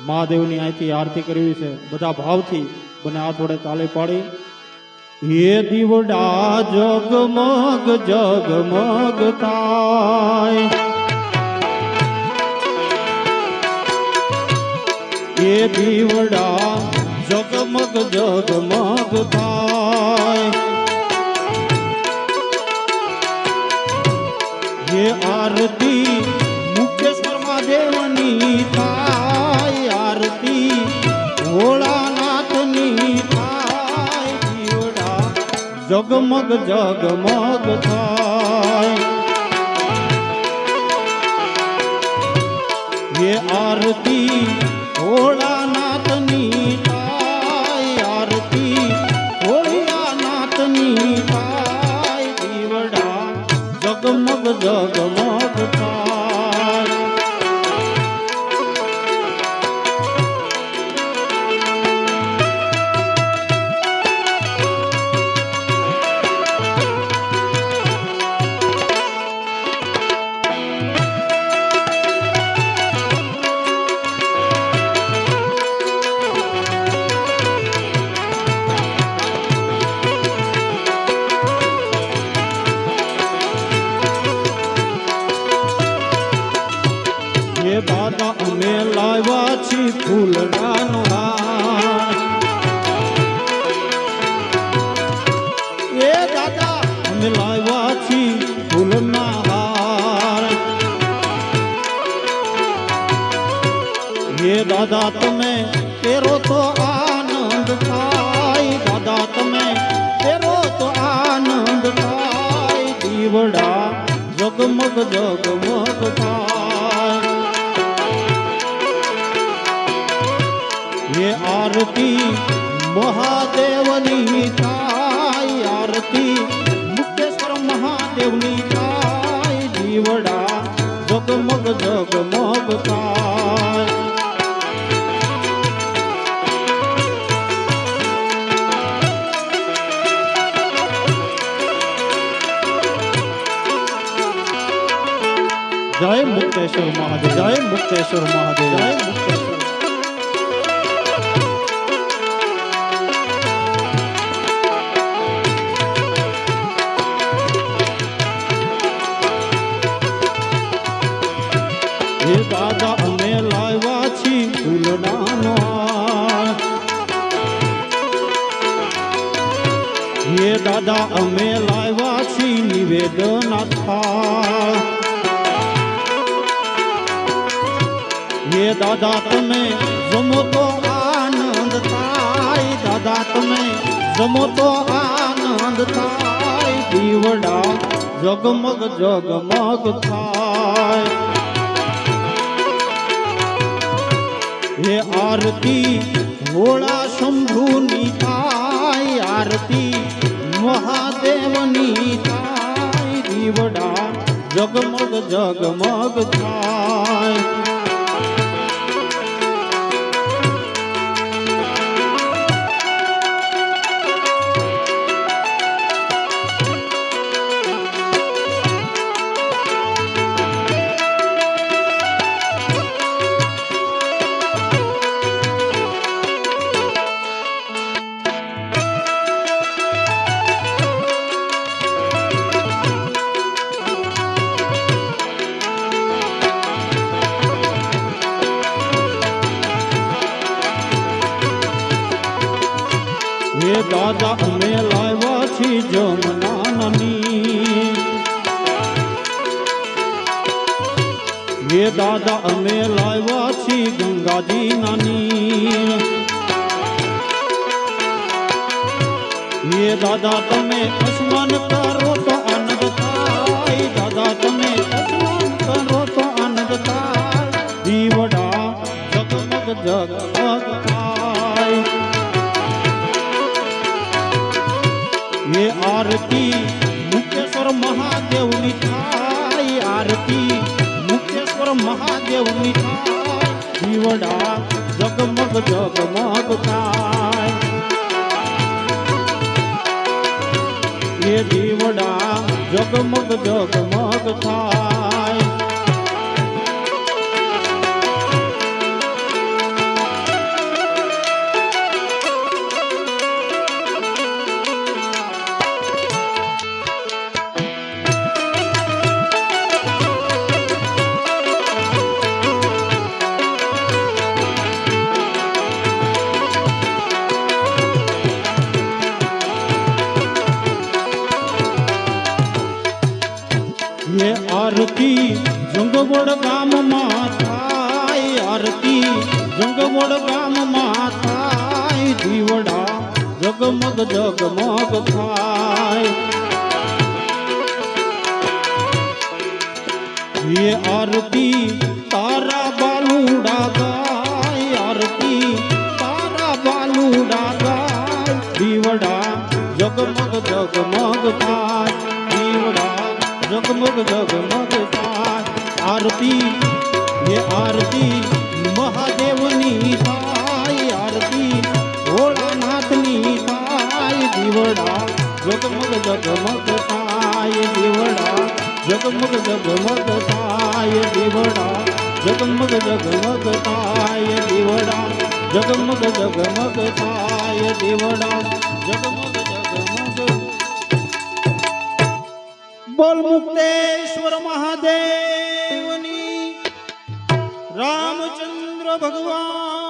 મહાદેવની અહીંથી આરતી કરવી છે બધા ભાવથી બને હાથ વડે તાળી પાડી હે દીવડા જગમગ જગમગ થાય હે દીવડા જગમગ જગમગ થાય હે આરતી મુકેશ્વર મહાદેવની થાય આરતી ભોળાનાથની થાય દીવડા જગમગ જગમગ થાય હે આરતી ભોળાનાથની થાય આરતી ભોળાનાથની થાય દીવડા જગમગ જગમગ થાય દાદા અમે લાવ્યા છી ફૂલડાનો હાર એ દાદા અમે લાવ્યા છી ફૂલના હાર એ દાદા તમે તેરો તો આનંદ થાય દાદા તમે તેરો તો આનંદ થાય દીવડા જગમગ જગમગ થાય ये आरती महादेवनी થાય आरती मुकेश्वर महादेवनी થાય દીવડા જગમગ જગમગ થાય जय मुक्तेश्वर महादेव जय मुक्तेश्वर महादेव जय मुक्तेश्वर हे दादा અમે લાવ્યા છી ફૂલડાનો હાર હે દાદા અમે લાવ્યા છી નિવેદન થાળ હે દાદા તમે જમો તો આનંદ થાય દાદા તમે જમો તો આનંદ થાય દીવડા જગમગ જગમગ થાય हे आरती भोला शंभुनी થાય आरती महादेवनी થાય દીવડા જગમગ જગમગ થાય हे दादा અમે લાવ્યા છી જમનાની हे दादा અમે લાવ્યા છી ગંગાજી નાની हे दादा તમે સ્નાન કરો તો આનંદ થાય દાદા તમે સ્નાન કરો તો આનંદ થાય દીવડા જગમગ જગમગ થાય ये आरती मुकेश्वर महादेवनी થાય आरती मुकेश्वर महादेवनी થાય દીવડા જગમગ જગમગ થાય ये દીવડા જગમગ જગમગ થાય વડગામમાં થાય દીવડા જગમગ જગમગ થાય ये आरती तारा बालूड़ा गाय आरती तारा बालूड़ा गाय दीवड़ा जगमग जगमग थाय दीवड़ा जगमग जगमग थाय आरती ये आरती महादेवनी थाय आरती भोलानाथनी थाय दीवड़ा जगमग जगमग थाय दीवड़ा जगमग जगमग थाय दीवड़ा जगमग जगमग थाय दीवड़ा जगमग जगमग थाय दीवड़ा जगमग जगमग बोल मुक्तेश्वर महादेवनी रामचंद्र भगवान